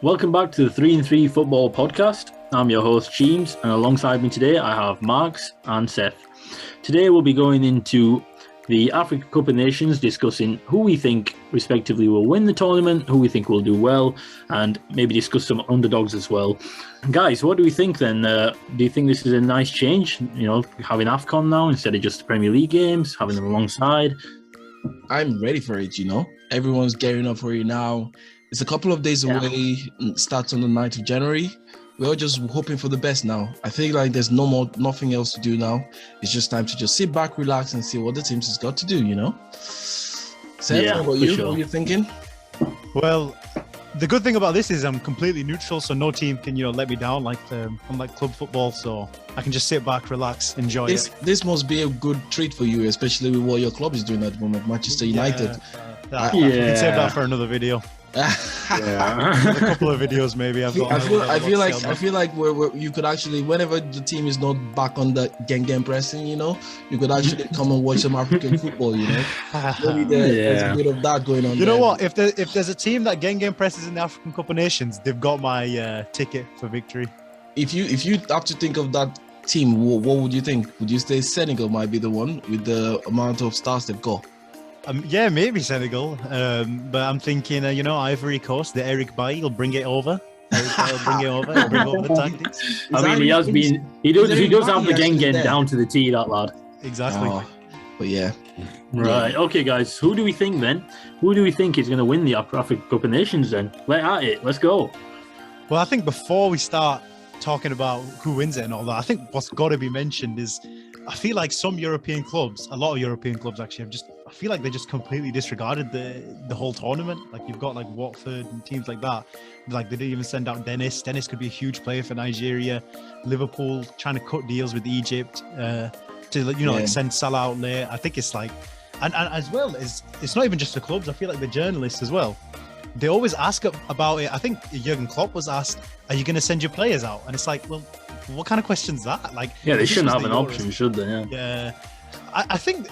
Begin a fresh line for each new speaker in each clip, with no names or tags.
Welcome back to the 3 and 3 Football Podcast. I'm your host, James, and alongside me today I have Marks and Seth. Today we'll be going into the Africa Cup of Nations, discussing who we think respectively will win the tournament, who we think will do well, and maybe discuss some underdogs as well. Guys, what do we think then? Do you think this is a nice change? You know, having Afcon now instead of just the Premier League games, having them alongside?
I'm ready for it, you know. Everyone's gearing up for it now. It's a couple of days away. It starts on the 9th of January. We're all just hoping for the best now. I feel like there's nothing else to do now. It's just time to just sit back, relax, and see what the teams has got to do, you know? Seth, how about you? Sure. What are you thinking?
Well, the good thing about this is I'm completely neutral, so no team can, let me down unlike club football. So I can just sit back, relax, enjoy it.
This must be a good treat for you, especially with what your club is doing at the moment, Manchester United.
We can save that for another video. A couple of videos maybe.
I feel like you could actually, whenever the team is not back on the gang pressing, you could actually come and watch some African football. Maybe there's a bit of that going on.
You know what? If there's a team that gang presses in the African Cup of Nations, they've got my ticket for victory.
If you have to think of that team, what would you think? Would you say Senegal might be the one with the amount of stars they've got?
Yeah, maybe Senegal. But I'm thinking, Ivory Coast, the Eric Bailly will bring it over. He'll bring over the tactics.
He does have the gang getting down to the tee, that lad.
Exactly.
But yeah.
Right. Okay, guys. Who do we think then? Who do we think is going to win the Africa Cup of Nations then? At it. Let's go.
Well, I think before we start talking about who wins it and all that, I think what's got to be mentioned is I feel like some European clubs, a lot of European clubs actually, I feel like they just completely disregarded the whole tournament. Like you've got like Watford and teams like that. Like they didn't even send out Dennis. Dennis could be a huge player for Nigeria. Liverpool trying to cut deals with Egypt like send Salah out there. I think it's like, and as well as it's not even just the clubs. I feel like the journalists as well. They always ask about it. I think Jurgen Klopp was asked, "Are you going to send your players out?" And it's like, well, what kind of question's that? Like,
they shouldn't have an option, should they?
Yeah. I think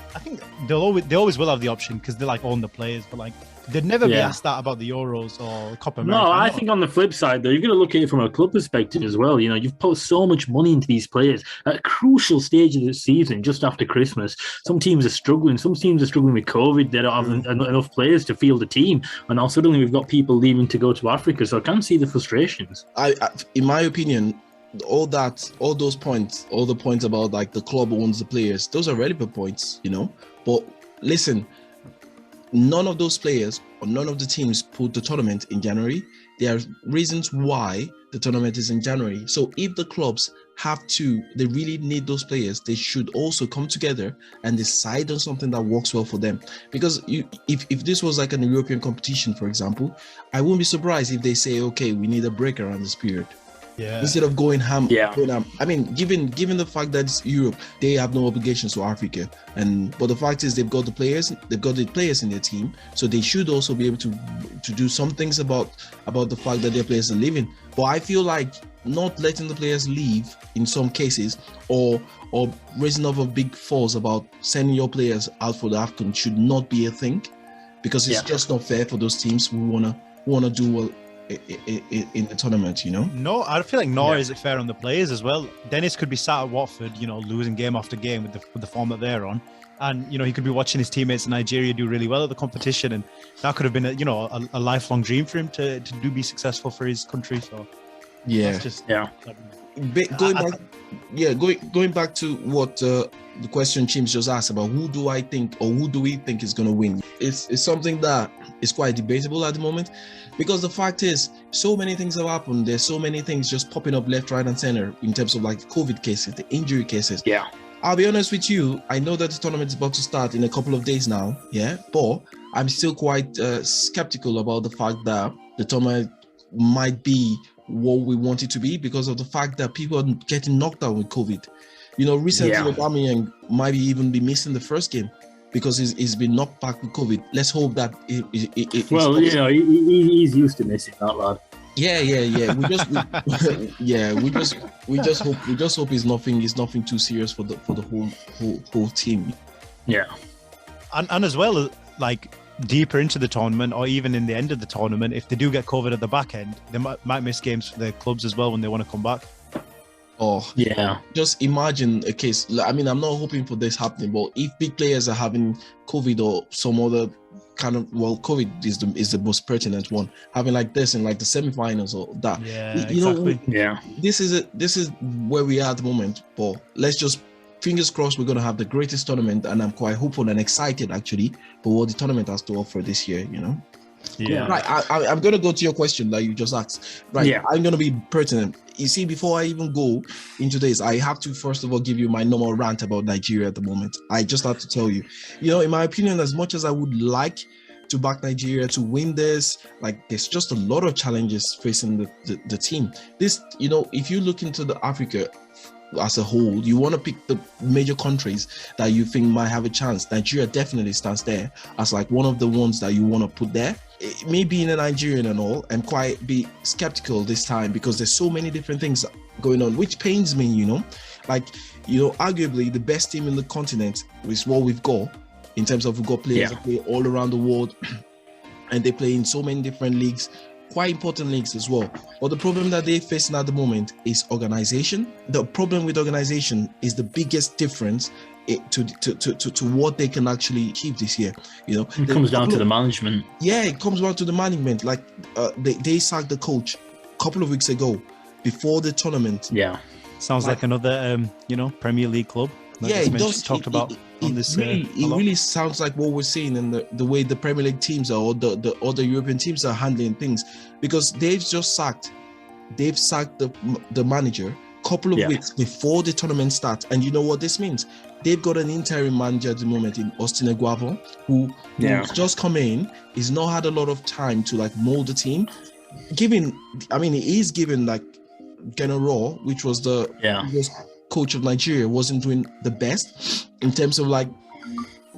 they always will have the option because they own the players, but they'd never be asked that about the Euros or Copa America.
No, I think on the flip side though, you've got to look at it from a club perspective as well. You've put so much money into these players at a crucial stage of the season, just after Christmas. Some teams are struggling. Some teams are struggling with COVID. They don't have enough players to field a team, and now suddenly we've got people leaving to go to Africa. So I can see the frustrations.
In my opinion, all those points, all the points about the club owns the players, those are relevant points, But listen, none of those players or none of the teams put the tournament in January. There are reasons why the tournament is in January. So if the clubs they really need those players, they should also come together and decide on something that works well for them. Because if this was like an European competition, for example, I wouldn't be surprised if they say, okay, we need a break around this period.
Yeah.
Instead of going ham. I mean, given the fact that it's Europe, they have no obligations to Africa. But the fact is, they've got the players in their team, so they should also be able to do some things about the fact that their players are leaving. But I feel like not letting the players leave in some cases, or raising up a big fuss about sending your players out for the Afcon should not be a thing, because it's just not fair for those teams who wanna do well in the tournament,
No, I feel like nor is it fair on the players as well. Dennis could be sat at Watford, losing game after game with the form that they're on, and he could be watching his teammates in Nigeria do really well at the competition, and that could have been a lifelong dream for him to be successful for his country. So
going back to what the question Chims just asked about, who do we think is going to win? It's something that is quite debatable at the moment, because the fact is, so many things have happened. There's so many things just popping up left, right, and center in terms of COVID cases, the injury cases.
Yeah.
I'll be honest with you. I know that the tournament is about to start in a couple of days now. Yeah, but I'm still quite skeptical about the fact that the tournament might be what we want it to be, because of the fact that people are getting knocked out with COVID. Recently, Aubameyang might even be missing the first game because he's been knocked back with COVID. Let's hope that
he's used to missing that, lad.
Yeah. We just hope it's nothing too serious for the whole team.
Yeah.
And as well, deeper into the tournament or even in the end of the tournament, if they do get COVID at the back end, they might miss games for their clubs as well when they want to come back.
Oh,
yeah.
Just imagine a case. I mean, I'm not hoping for this happening, but if big players are having COVID or some other kind of, well, COVID is the most pertinent one. Having like this in like the semifinals or that.
Yeah,
you
exactly.
know,
Yeah.
this is where we are at the moment. But let's just fingers crossed we're gonna have the greatest tournament, and I'm quite hopeful and excited actually for what the tournament has to offer this year. You know.
Yeah.
Right. I'm going to go to your question that you just asked. Right.
Yeah.
I'm going to be pertinent. You see, before I even go into this, I have to first of all give you my normal rant about Nigeria at the moment. I just have to tell you, in my opinion, as much as I would like to back Nigeria to win this, like there's just a lot of challenges facing the team. This, if you look into the Africa as a whole, you want to pick the major countries that you think might have a chance. Nigeria definitely stands there as like one of the ones that you want to put there. Me being a Nigerian and all, I'm quite be skeptical this time because there's so many different things going on, which pains me, arguably the best team in the continent is what we've got in terms of we've got players that play all around the world and they play in so many different leagues, quite important leagues as well. But the problem that they're facing at the moment is organization. The problem with organization is the biggest difference to what they can actually achieve this year.
It comes down to the management.
Yeah, it comes down to the management. Like they sacked the coach a couple of weeks ago before the tournament.
Yeah,
sounds like another Premier League club.
Yeah, it does.
Talked about on this.
It really sounds like what we're seeing in the way the Premier League teams are, or the other European teams are handling things, because they've sacked the manager a couple of weeks before the tournament starts. And you know what this means? They've got an interim manager at the moment in Austin Gabon who's just come in. He's not had a lot of time to like mold the team. He is given like General, which was the coach of Nigeria, wasn't doing the best in terms of like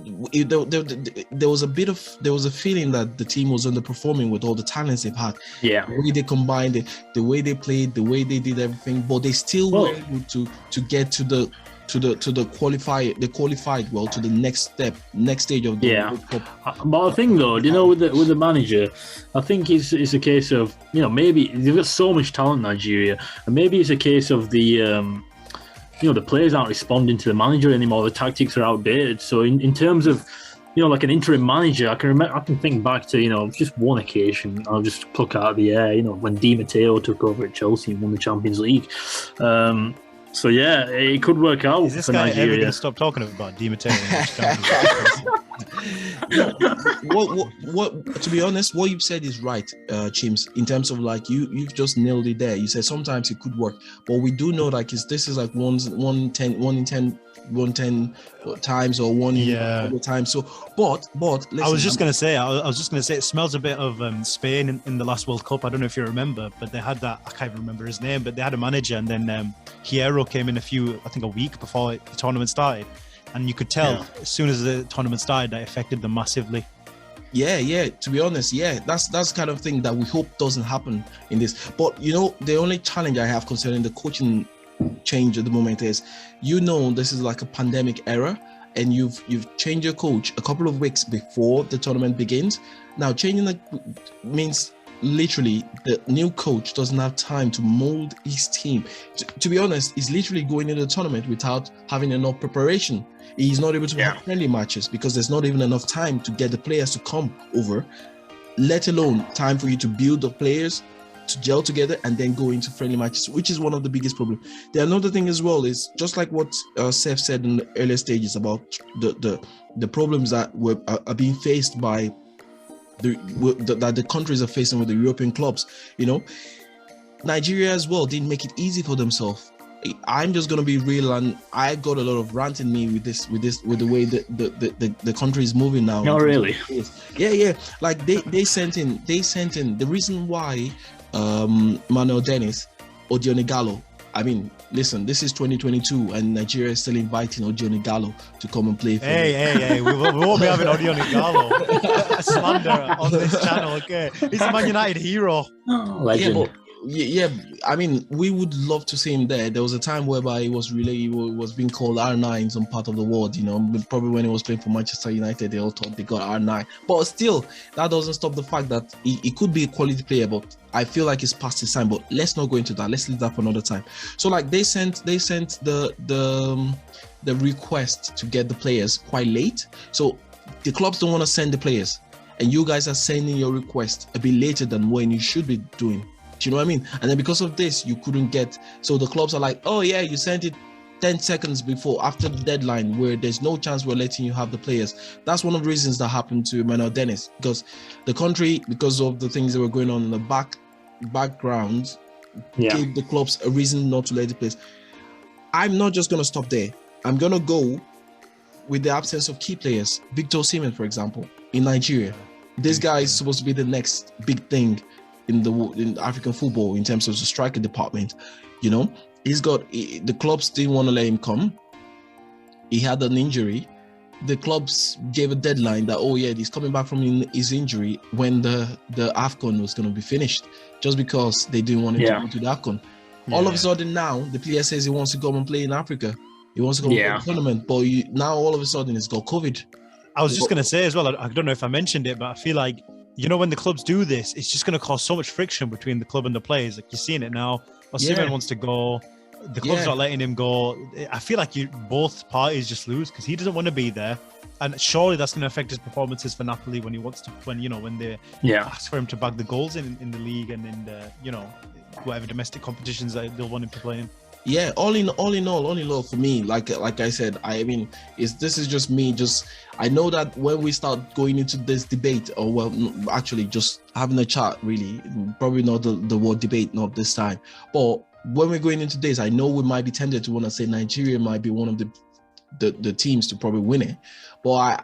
there was a feeling that the team was underperforming with all the talents they've had.
Yeah,
the way they combined, the way they played, the way they did everything, but they still were able to get to the qualified to the next stage of the World Cup.
But I think though, with the manager, I think it's a case of maybe they've got so much talent in Nigeria, and maybe it's a case of the the players aren't responding to the manager anymore. The tactics are outdated. So in terms of like an interim manager, I can think back to just one occasion. I'll just pluck out of the air. When Di Matteo took over at Chelsea and won the Champions League. So yeah, it could work out.
Is this
for
guy
Nigeria.
ever going to stop talking about Di Matteo?
What? To be honest, what you've said is right, Chims. In terms of like you've just nailed it there. You said sometimes it could work, but we do know like this is like one in 10 times or one in other times. So, but listen,
I was just going to say, it smells a bit of Spain in the last World Cup. I don't know if you remember, but they had that. I can't remember his name, but they had a manager, and then Hierro came in a week before the tournament started, and you could tell as soon as the tournament started that affected them massively.
Yeah. To be honest, that's the kind of thing that we hope doesn't happen in this. But the only challenge I have concerning the coaching change at the moment is, this is like a pandemic era, and you've changed your coach a couple of weeks before the tournament begins. Now changing means literally the new coach doesn't have time to mold his team. To be honest, he's literally going into the tournament without having enough preparation. He's not able to have friendly matches because there's not even enough time to get the players to come over, let alone time for you to build the players to gel together and then go into friendly matches, which is one of the biggest problems. Another thing as well is just like what Seth said in the earlier stages about the problems that are being faced by that the countries are facing with the European clubs. Nigeria as well didn't make it easy for themselves. I'm just gonna be real, and I got a lot of rant in me with the way the country is moving now.
Not really.
Yeah. Like they sent in the reason why Manuel Dennis Odionigallo. I mean, listen, this is 2022 and Nigeria is still inviting Odionigallo to come and play for
Hey, we won't be having Odionigallo slander on this channel, okay? He's a Man United hero.
Legend.
Yeah, I mean, we would love to see him there. There was a time whereby he was being called R9 in some part of the world, you know, probably when he was playing for Manchester United, they all thought they got R9. But still, that doesn't stop the fact that he could be a quality player, but I feel like he's past his time. But let's not go into that. Let's leave that for another time. So like they sent the request to get the players quite late. So the clubs don't want to send the players. And you guys are sending your request a bit later than when you should be doing. Do you know what I mean? And then because of this, you couldn't get. So the clubs are like, oh yeah, you sent it 10 seconds after the deadline, where there's no chance we're letting you have the players. That's one of the reasons that happened to Emmanuel Dennis, because the country, because of the things that were going on in the background, gave the clubs a reason not to let the players. I'm not just going to stop there. I'm going to go with the absence of key players. Victor Osimhen, for example, in Nigeria. This guy is supposed to be the next big thing in African football in terms of the striker department. You know, the clubs didn't want to let him come. He had an injury. The clubs gave a deadline that, oh yeah, he's coming back from his injury when the Afcon was going to be finished, just because they didn't want him to go to the Afcon. All of a sudden now, the player says he wants to go and play in Africa. He wants to go play the tournament, but now all of a sudden he's got COVID.
I was just going to say as well, I don't know if I mentioned it, but I feel like, you know, when the clubs do this, it's just going to cause so much friction between the club and the players. Like, you're seeing it now. Osimhen wants to go. The club's not letting him go. I feel like both parties just lose because he doesn't want to be there. And surely that's going to affect his performances for Napoli when he wants to, when they ask for him to bag the goals in the league and in the, whatever domestic competitions that they'll want him to play in.
Yeah, all in all, for me, like I said, I mean, this is just me. I know that when we start going into this debate, or well, actually just having a chat, really, probably not the word debate, not this time. But when we're going into this, I know we might be tempted to want to say Nigeria might be one of the teams to probably win it. But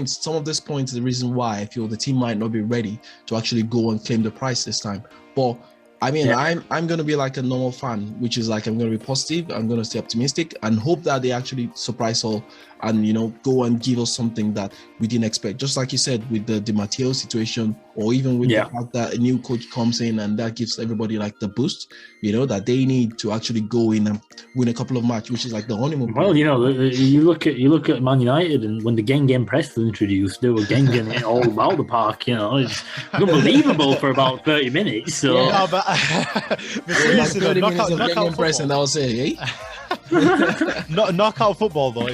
some of this points is the reason why I feel the team might not be ready to actually go and claim the prize this time. But I mean, I'm going to be like a normal fan, which is like, I'm going to be positive. I'm going to stay optimistic and hope that they actually surprise all and, go and give us something that we didn't expect. Just like you said, with the Di Matteo situation, or even with the fact that a new coach comes in and that gives everybody like the boost, that they need to actually go in and win a couple of matches, which is like the honeymoon.
Well, you look at Man United, and when the Gengen press was introduced, they were Gengen it all about the park. It's unbelievable for about 30 minutes. So.
Yeah, no, but seriously, though, knockout
press, and I'll say,
knockout football though.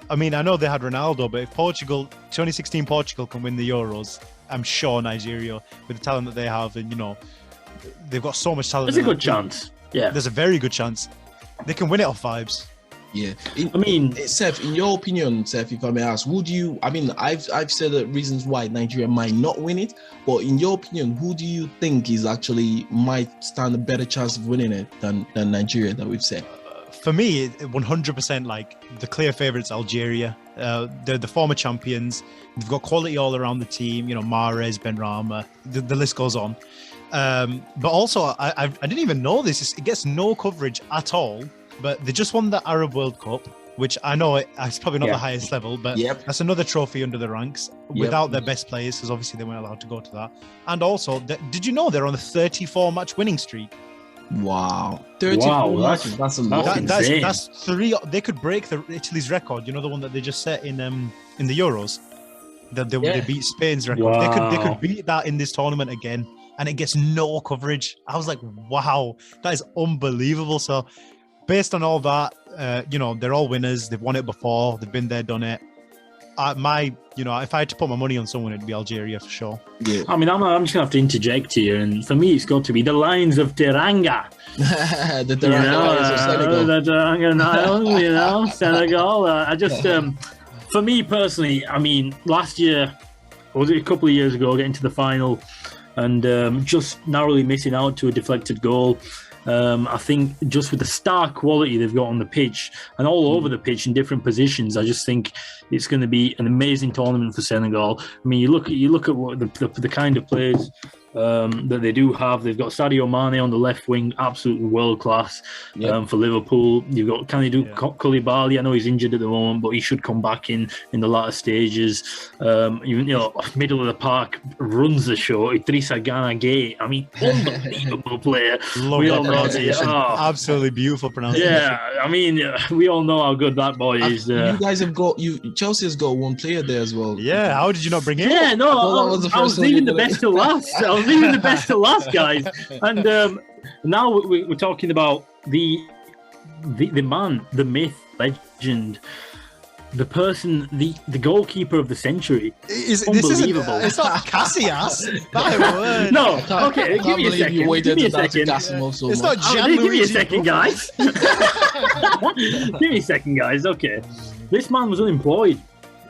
I mean, I know they had Ronaldo, but if 2016 Portugal can win the Euros, I'm sure Nigeria, with the talent that they have, and they've got so much talent.
There's a good chance. Yeah,
there's a very good chance they can win it off vibes.
Yeah,
Seth,
in your opinion, if I may ask, I've said the reasons why Nigeria might not win it, but in your opinion, who do you think is actually might stand a better chance of winning it than Nigeria that we've said?
For me, 100% like the clear favourites, Algeria. They're the former champions. They've got quality all around the team. Mahrez, Benrahma, the list goes on. But also, I didn't even know this. It gets no coverage at all. But they just won the Arab World Cup, which I know it's probably not the highest level, but that's another trophy under the ranks without their best players, because obviously they weren't allowed to go to that. And also, did you know they're on a 34-match winning streak?
Wow, 34 matches. That's a lot.
That's three. They could break Italy's record. The one that they just set in the Euros. They beat Spain's record.
Wow.
They could beat that in this tournament again, and it gets no coverage. I was like, wow, that is unbelievable. So, based on all that, they're all winners. They've won it before. They've been there, done it. If I had to put my money on someone, it'd be Algeria for sure.
Yeah.
I mean, I'm just going to have to interject here, and for me, it's got to be the Lions of Teranga.
The Teranga of Senegal.
The Teranga Nile, Senegal. I just, for me personally, I mean, last year, or was it a couple of years ago, getting to the final and just narrowly missing out to a deflected goal. I think just with the star quality they've got on the pitch and all over the pitch in different positions, I just think it's going to be an amazing tournament for Senegal. I mean, you look at what the kind of players that they do have. They've got Sadio Mane on the left wing, absolutely world class for Liverpool. You've got Koulibaly. I know he's injured at the moment, but he should come back in the latter stages. Middle of the park, runs the show. Idrissa Gana Gueye. I mean, unbelievable player.
Love that pronunciation. Absolutely beautiful pronunciation.
Yeah, I mean, we all know how good that boy is.
You guys have got Chelsea has got one player there as well.
Yeah, how did you not bring him?
Yeah, no, I was leaving the best to last. I was leaving the best to last, guys. And now we're talking about the man, the myth, legend, the person, the goalkeeper of the century. Unbelievable.
It's not Casillas. My word.
No, okay, give me a second. Give me a second.
It's not
Give me a second, guys. Give me a second, guys. Okay. This man was unemployed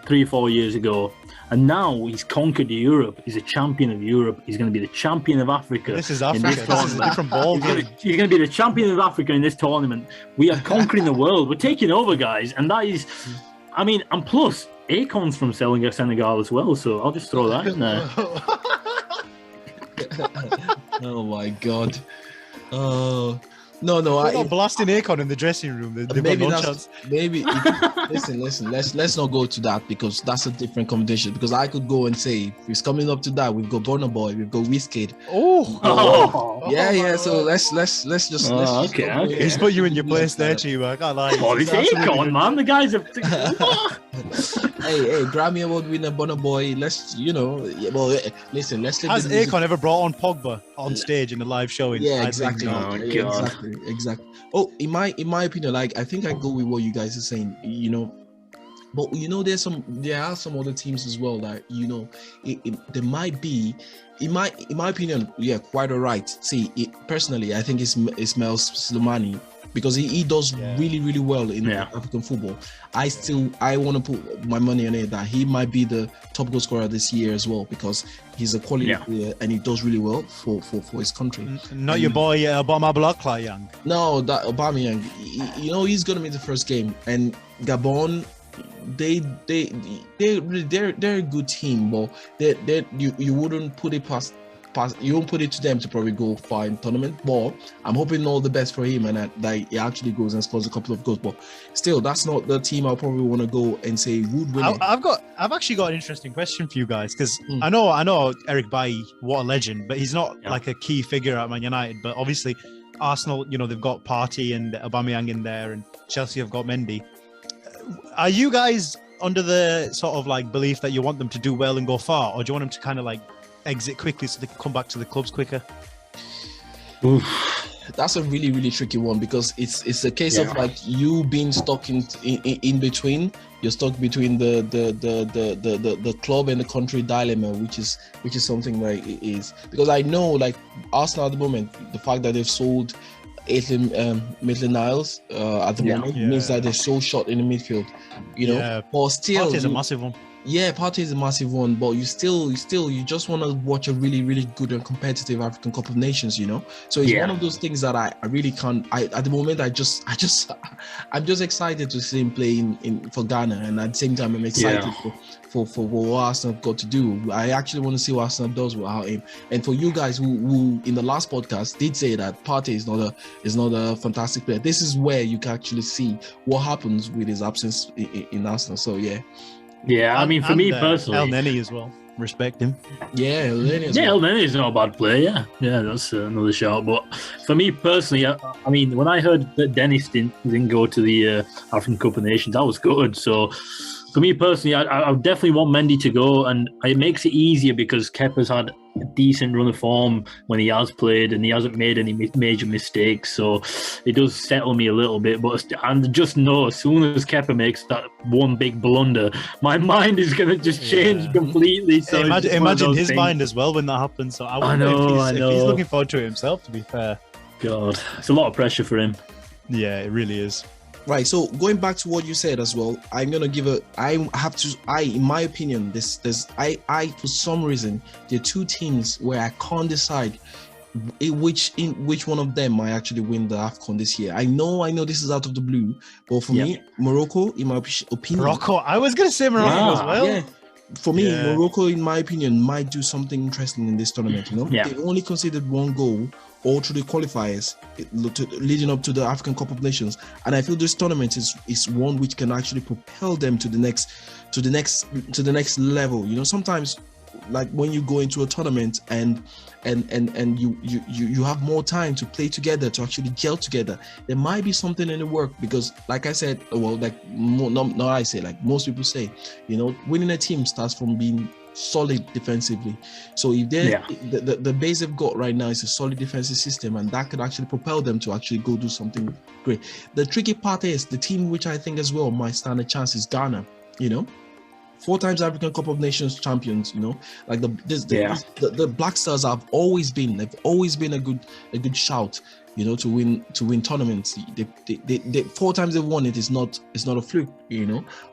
3 or 4 years ago, and now he's conquered Europe. He's a champion of Europe. He's going to be the champion of Africa.
This is Africa. This is a different ball game.
He's going to be the champion of Africa in this tournament. We are conquering the world. We're taking over, guys, and that is... I mean, and plus, Akon's from Senegal as well, so I'll just throw that in there.
Oh my God. No.
We're not blasting Akon in the dressing room.
Maybe no chance. Maybe listen. Let's not go to that, because that's a different competition. Because I could go and say, if it's coming up to that, we've got Burna Boy, we've got Wizkid. Yeah. So let's just.
Okay.
He's put you in your place there, Chiba. I can't lie.
Oh, this Akon, man. The guys have.
Hey, Grammy Award winner Burna Boy. Let's, listen. Let's.
Has Akon ever brought on Pogba on stage in the live showing?
Yeah, exactly.
Oh, God.
Exactly. Oh, in my opinion, like, I think I go with what you guys are saying, but there are some other teams as well that there might be, in my opinion, quite all right. See, personally, I think it's Ismail Slimani, because he does really, really well in African football. I want to put my money on it that he might be the top goal scorer this year as well, because he's a quality player and he does really well for his country.
Not your boy Obama Young.
No, that Aubameyang. He's gonna make the first game, and Gabon. They're a good team, but you wouldn't put it past. You won't put it to them to probably go far in tournament, but I'm hoping all the best for him and that he actually goes and scores a couple of goals. But still, that's not the team I'll probably want to go and say would win.
I've actually got an interesting question for you guys, because I know Eric Bailly, what a legend, but he's not like a key figure at Man United. But obviously, Arsenal, they've got Partey and Aubameyang in there, and Chelsea have got Mendy. Are you guys under the sort of like belief that you want them to do well and go far, or do you want them to kind of like exit quickly so they can come back to the clubs quicker?
Oof. That's a really, really tricky one, because it's a case of like you being stuck in between. You're stuck between the club and the country dilemma, which is something like it is. Because I know, like, Arsenal at the moment, the fact that they've sold Maitland-Niles at the moment means that they're so short in the midfield, but still
Partey is a massive one.
Yeah, Partey is a massive one, but you just want to watch a really, really good and competitive African Cup of Nations, So it's one of those things that I really can't. At the moment, I'm just excited to see him play in for Ghana, and at the same time, I'm excited for what Arsenal got to do. I actually want to see what Arsenal does without him. And for you guys who in the last podcast did say that Partey is not a fantastic player, this is where you can actually see what happens with his absence in Arsenal. So
Yeah, I mean, for me personally,
El Neni as well. Respect him.
Yeah, El Neni as well.
El Neni is not a bad player. Yeah, that's another shout. But for me personally, I mean, when I heard that Dennis didn't go to the African Cup of Nations, that was good. So for me personally, I definitely want Mendy to go, and it makes it easier because Kepa's had a decent run of form when he has played, and he hasn't made any major mistakes, so it does settle me a little bit. But and just know, as soon as Kepa makes that one big blunder, my mind is going to just change completely. So
imagine his mind as well when that happens. So I know if he's looking forward to it himself, to be fair.
God, it's a lot of pressure for him.
Yeah, it really is.
Right, so going back to what you said as well, I'm gonna give in my opinion, I for some reason, there are two teams where I can't decide which one of them might actually win the Afcon this year. I know this is out of the blue, but for me, Morocco, in my opinion,
Morocco. I was gonna say Morocco as well.
for me, Morocco, in my opinion, might do something interesting in this tournament. They only conceded 1 goal all through the qualifiers leading up to the African Cup of Nations, and I feel this tournament is one which can actually propel them to the next level. Sometimes, like when you go into a tournament and you have more time to play together, to actually gel together, there might be something in the work, because like I said, like most people say, winning a team starts from being solid defensively. So if the base they've got right now is a solid defensive system, and that could actually propel them to actually go do something great. The tricky part is the team which I think as well might stand a chance is Ghana. 4 times African Cup of Nations champions. Like the Black Stars they've always been a good shout, to win tournaments. They 4 times they've won it. It's not a fluke,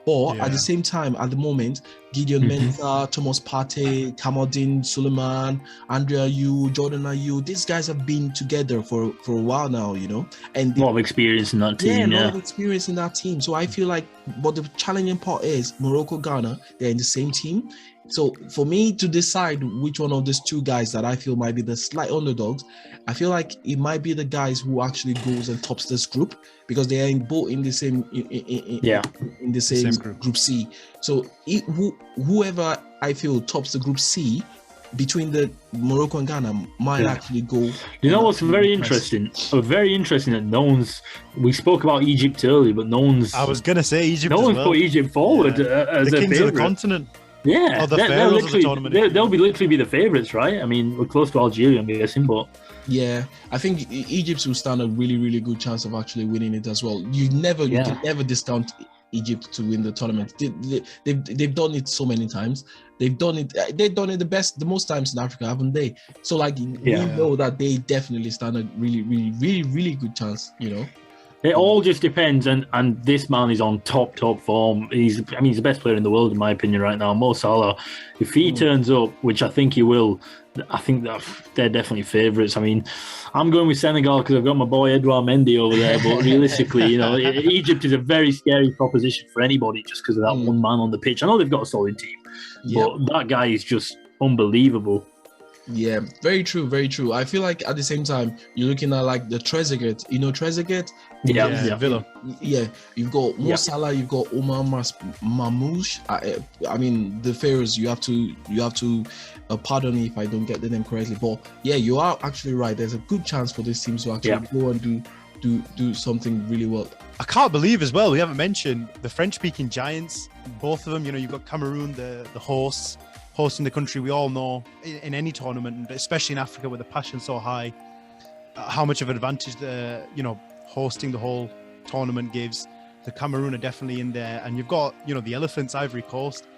But at the same time, at the moment, Gideon Mensah, Thomas Partey, Kamaldeen Suleiman, Andrea Ayew, Jordan Ayew, these guys have been together for a while now, and
a lot of experience in that team.
A lot of experience in that team. So I feel like, but the challenging part is Morocco, Ghana, they're in the same team. So for me to decide which one of these 2 guys that I feel might be the slight underdogs, I feel like it might be the guys who actually goes and tops this group, because they are both in the same in the same group C. So whoever I feel tops the group C between the Morocco and Ghana might actually go.
What's very interesting? Very interesting that no one's. We spoke about Egypt earlier, but no one's.
I was gonna say Egypt.
No one's put Egypt forward as
the
a
kings
favorite
of the continent.
Yeah,
they'll
literally be the favourites, right? I mean, we're close to Algeria, I'm guessing, but
I think Egypt will stand a really, really good chance of actually winning it as well. You can never discount Egypt to win the tournament. They've done it so many times. They've done it the most times in Africa, haven't they? So we know that they definitely stand a really, really, really, really good chance.
It all just depends, and this man is on top form. He's the best player in the world in my opinion right now. Mo Salah, if he turns up, which I think he will, I think that they're definitely favourites. I mean, I'm going with Senegal because I've got my boy Edouard Mendy over there, but realistically, Egypt is a very scary proposition for anybody just because of that one man on the pitch. I know they've got a solid team, but that guy is just unbelievable.
Yeah, very true, very true. I feel like at the same time, you're looking at like the Trezeguet. Trezeguet?
Villa.
Yeah, you've got Mo Salah, you've got Omar Mamouche. I mean, the Pharaohs. You have to pardon me if I don't get the name correctly, but you are actually right. There's a good chance for this team to actually go and do something really well.
I can't believe as well we haven't mentioned the French-speaking giants. Both of them. You've got Cameroon, the hosts. Hosting the country, we all know in any tournament, but especially in Africa where the passion's so high, how much of an advantage hosting the whole tournament gives. The Cameroon are definitely in there, and you've got the Elephants, Ivory Coast.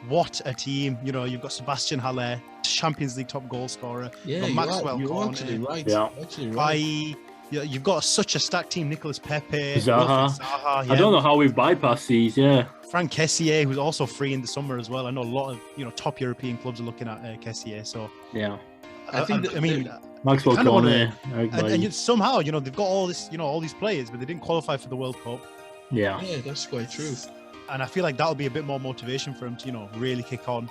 What a team! You've got Sebastian Haller, Champions League top goal scorer.
Yeah,
Maxwell.
You're actually right.
Yeah,
actually right.
You've got such a stacked team. Nicolas Pepe,
Zaha. I don't know how we've bypassed these. Yeah.
Frank Kessié, who's also free in the summer as well. I know a lot of top European clubs are looking at Kessié. So
I mean,
Maxwell Cornet,
and somehow they've got all this all these players, but they didn't qualify for the World Cup.
Yeah, that's quite true.
And I feel like that'll be a bit more motivation for them to really kick on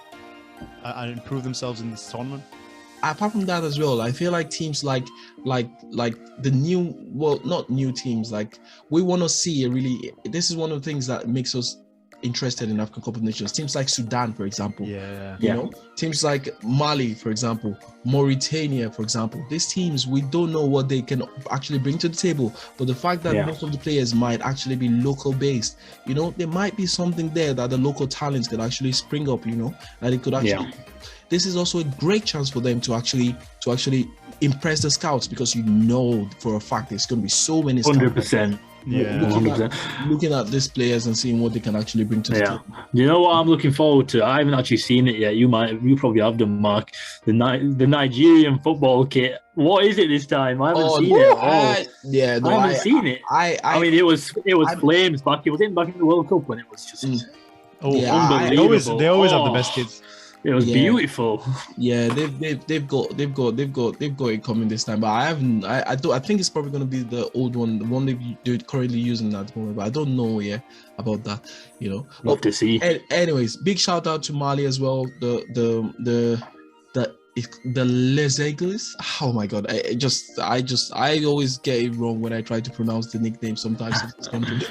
and improve themselves in this tournament.
Apart from that as well, I feel like teams like the new, well, not new teams, like we want to see this is one of the things that makes us interested in African Cup of Nations. Teams like Sudan, for example, teams like Mali, for example, Mauritania, for example. These teams, we don't know what they can actually bring to the table, but the fact that most of the players might actually be local based, there might be something there that the local talents could actually spring up, and it could actually. This is also a great chance for them to actually impress the scouts, because for a fact there's going to be so many scouts.
100%.
Looking at these players and seeing what they can actually bring to the table.
You know what I'm looking forward to? I haven't actually seen it yet. You probably have done, Mark. The Nigerian football kit. What is it this time? I haven't seen it.
I haven't
seen it. I mean, it was flames back. It was back in the World Cup when it was just unbelievable.
They always have the best kids.
It was beautiful.
Yeah, they've got it coming this time. But I think it's probably gonna be the old one, the one they're currently using at the moment. But I don't know about that.
Love to see.
Anyways, big shout out to Mali as well. The Les Aigles. Oh my god! I always get it wrong when I try to pronounce the nickname sometimes of this country.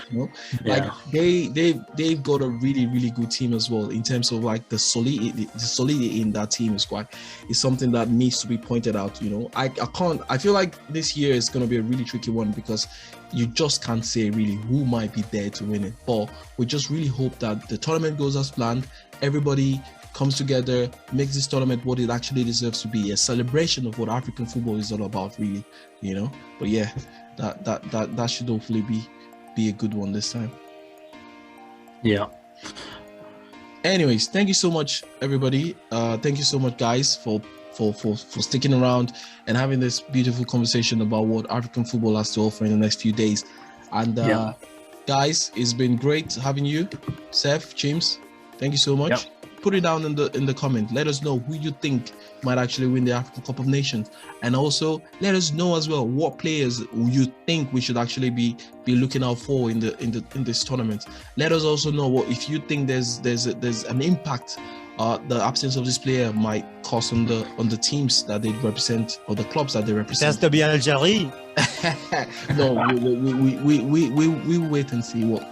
Like they've got a really, really good team as well in terms of like the solidity in that team is something that needs to be pointed out. I feel like this year is going to be a really tricky one because you just can't say really who might be there to win it. But we just really hope that the tournament goes as planned. Everybody comes together, makes this tournament what it actually deserves to be, a celebration of what African football is all about, really. But yeah, that should hopefully be a good one this time.
Yeah.
Anyways, thank you so much, everybody. Thank you so much, guys, for sticking around and having this beautiful conversation about what African football has to offer in the next few days. And guys, it's been great having you, Seth, James. Thank you so much.
Yep.
Put it down in the comment. Let us know who you think might actually win the African Cup of Nations, and also let us know as well what players you think we should actually be looking out for in this tournament. Let us also know what if you think there's an impact the absence of this player might cause on the teams that they represent or the clubs that they represent.
It has to be Algeria.
No, we wait and see what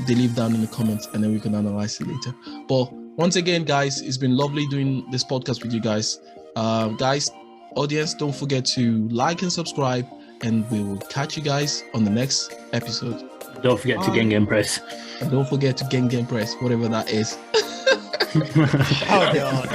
they leave down in the comments, and then we can analyze it later. But once again, guys, it's been lovely doing this podcast with you guys. Guys, audience, don't forget to like and subscribe, and we will catch you guys on the next episode.
Don't forget to Gang Press.
And don't forget to Gang Press, whatever that is.
Oh, God.